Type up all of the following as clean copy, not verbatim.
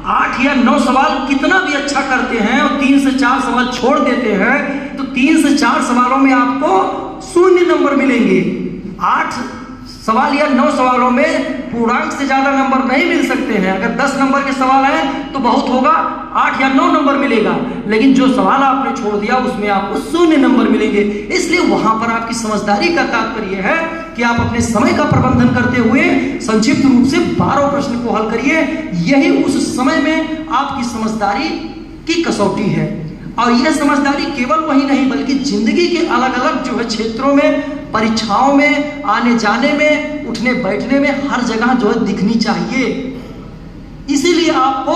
8 या 9 सवाल कितना भी अच्छा करते हैं और 3 से 4 सवाल छोड़ देते हैं तो 3 से 4 सवालों में आपको 0 नंबर मिलेंगे। 8 सवाल या 9 सवालों में पूर्णांक से ज्यादा नंबर नहीं मिल सकते हैं। अगर 10 नंबर के सवाल हैं तो बहुत होगा 8 या 9 नंबर मिलेगा, लेकिन जो सवाल आपने छोड़ दिया उसमें आपको 0 नंबर मिलेंगे। इसलिए वहां पर आपकी समझदारी का तात्पर्य है कि आप अपने समय का प्रबंधन करते हुए संक्षिप्त रूप से 12 प्रश्न को हल करिए। यही उस समय में आपकी समझदारी की कसौटी है। और यह समझदारी केवल वही नहीं बल्कि जिंदगी के अलग अलग जो है क्षेत्रों में, परीक्षाओं में, आने जाने में, उठने बैठने में, हर जगह जो है दिखनी चाहिए। इसीलिए आपको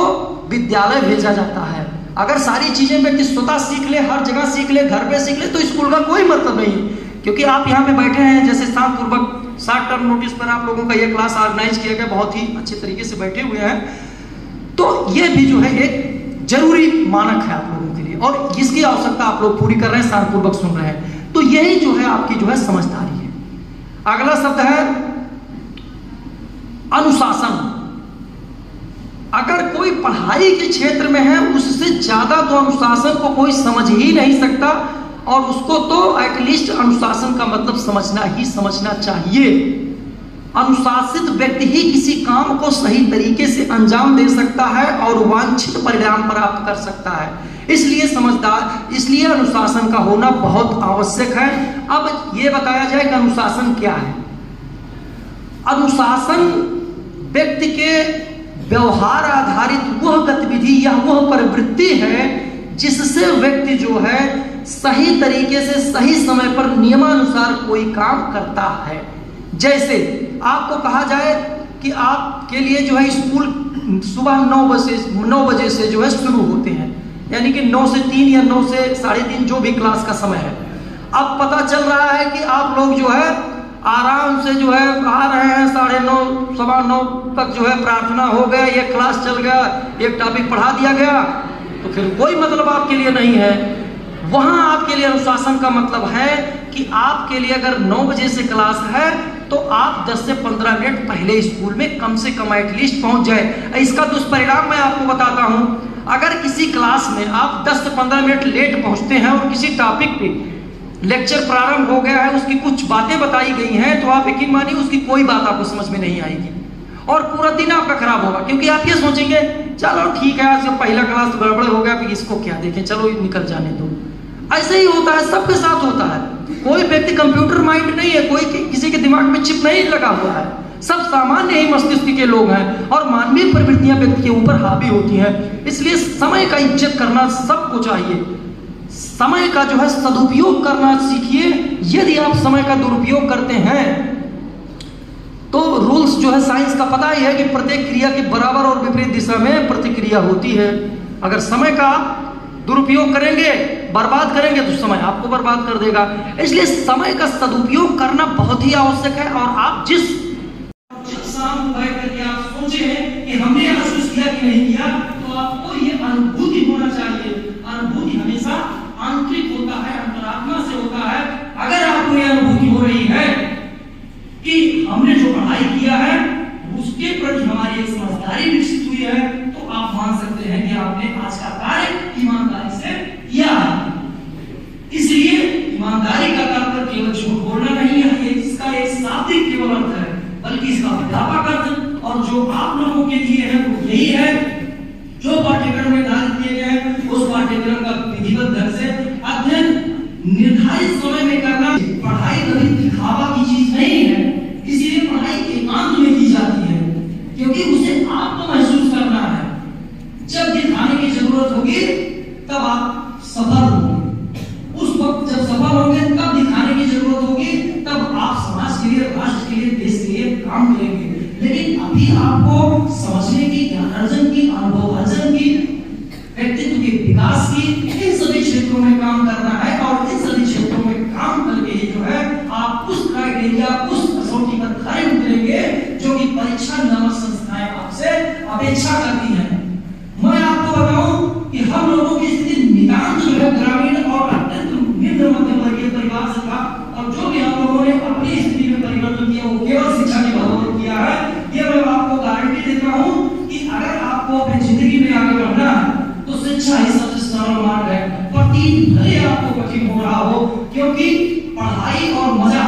विद्यालय भेजा जाता है। अगर सारी चीजें व्यक्ति स्वतः सीख ले, हर जगह सीख ले, घर पे सीख ले, तो स्कूल का कोई मतलब नहीं। क्योंकि आप यहाँ पे बैठे हैं, जैसे शांतपूर्वक शॉर्ट टर्म नोटिस पर आप लोगों का यह क्लास ऑर्गेनाइज किया गया, बहुत ही अच्छे तरीके से बैठे हुए हैं, तो ये भी जो है एक जरूरी मानक है आप लोगों के लिए और इसकी आवश्यकता आप लोग पूरी कर रहे हैं, शांतपूर्वक सुन रहे हैं। तो यही जो है आपकी जो है समझदारी है। अगला शब्द है अनुशासन। अगर कोई पढ़ाई के क्षेत्र में है उससे ज्यादा तो अनुशासन को कोई समझ ही नहीं सकता, और उसको तो एटलीस्ट अनुशासन का मतलब समझना चाहिए। अनुशासित व्यक्ति ही किसी काम को सही तरीके से अंजाम दे सकता है और वांछित परिणाम प्राप्त कर सकता है। इसलिए अनुशासन का होना बहुत आवश्यक है। अब यह बताया जाए कि अनुशासन क्या है। अनुशासन व्यक्ति के व्यवहार आधारित वह गतिविधि या वह प्रवृत्ति है जिससे व्यक्ति जो है सही तरीके से सही समय पर नियमानुसार कोई काम करता है। जैसे आपको कहा जाए कि आपके लिए जो है स्कूल सुबह 9 बजे से जो है शुरू होते हैं, यानी कि 9 से 3 या 9 से 3:30 जो भी क्लास का समय है। अब पता चल रहा है कि आप लोग जो है आराम से जो है आ रहे हैं, 9:30 सवा 9 तक जो है प्रार्थना हो गया, ये क्लास चल गया, एक टॉपिक पढ़ा दिया गया, तो फिर कोई मतलब आपके लिए नहीं है। वहां आपके लिए अनुशासन का मतलब है कि आपके लिए अगर 9 बजे से क्लास है तो आप 10 से 15 मिनट पहले स्कूल में कम से कम एटलीस्ट पहुंच जाए। इसका दुष्परिणाम मैं आपको बताता हूं। अगर किसी क्लास में आप 10 से 15 मिनट लेट पहुंचते हैं और किसी टॉपिक पे लेक्चर प्रारंभ हो गया है, उसकी कुछ बातें बताई गई हैं, तो आप यकीन मानिए उसकी कोई बात आपको समझ में नहीं आएगी और पूरा दिन आपका खराब होगा। क्योंकि आप ये सोचेंगे चलो ठीक है, आज पहला क्लास तो गड़बड़ हो गया, फिर इसको क्या देखें, चलो निकल जाने दो। ऐसे ही होता है, सबके साथ होता है। कोई व्यक्ति कंप्यूटर माइंड नहीं है, कोई किसी के दिमाग में चिप नहीं लगा हुआ है। सब सामान्य ही मस्तिष्क के लोग हैं और मानवीय प्रवृत्तियां व्यक्ति के ऊपर हावी होती हैं। इसलिए समय का इज्जत करना सबको चाहिए। समय का जो है सदुपयोग करना सीखिए। यदि आप समय का दुरुपयोग करते हैं तो रूल्स जो है साइंस का पता ही है कि प्रत्येक क्रिया के बराबर और विपरीत दिशा में प्रतिक्रिया होती है। अगर समय का दुरुपयोग करेंगे, बर्बाद करेंगे, तो समय आपको बर्बाद कर देगा। इसलिए समय का सदुपयोग करना बहुत ही आवश्यक है। और आप जिस शाम बैठ करके आप सोचे कि हमने महसूस किया कि नहीं किया, तो आपको ये अनुभूति होना चाहिए। अनुभूति हमेशा आंतरिक होता है, अंतरात्मा से होता है। अगर आपको ये अनुभूति हो रही है कि हमने जो पढ़ाई किया है उसके प्रति हमारी एक समझदारी विकसित हुई है, तो आप मान सकते हैं कि आपने आज का कार्य ईमानदारी से किया है। इसलिए ईमानदारी का तात्पर्य केवल झूठ बोलना नहीं है, इसका एक शाब्दिक केवल अर्थ है, बल्कि इसका व्यापक अर्थ और जो आप लोगों के लिए है वो यही है। जो पाठ्यक्रम निर्धारित किए गए हैं उस पाठ्यक्रम का विधिवत ढंग से अध्ययन निर्धारित समय में करना। पढ़ाई कभी दिखावा की चीज नहीं है, इसीलिए पढ़ाई एकांत में की जाती है, क्योंकि उसे आपको महसूस करना है। जब दिखाने की जरूरत होगी तब आप सफल होंगे। उस वक्त जब सफल होंगे तब दिखाने की जरूरत होगी, तब आप समाज के लिए, राष्ट्र के लिए, देश के लिए काम करेंगे। लेकिन अभी आपको समझने की, ज्ञान अर्जन की, अनुभव अर्जन की, व्यक्तित्व के विकास की, इन सभी क्षेत्रों में काम करना है। और इन सभी क्षेत्रों में काम करके ही जो है आप उस क्राइटेरिया, उस कसौटी पर खरे उतरेंगे जो कि परीक्षा नामक संस्थाएं आपसे अपेक्षा करती हैं। मैं आपको बताऊं कि हम लोगों की स्थिति नितांत जो है ग्रामीण और अत्यंत निम्न मध्यम वर्गीय परिवार से था, और जो भी हम लोगों ने अपनी स्थिति में परिवर्तन किया वो केवल शिक्षा की बदौलत किया है। ये मैं आपको गारंटी देता हूं कि अगर आप आपको अपनी जिंदगी में आगे बढ़ना है तो शिक्षा ही सबसे सरल मार्ग है। प्रतीत भले आपको कठिन हो रहा हो, क्योंकि पढ़ाई और मजा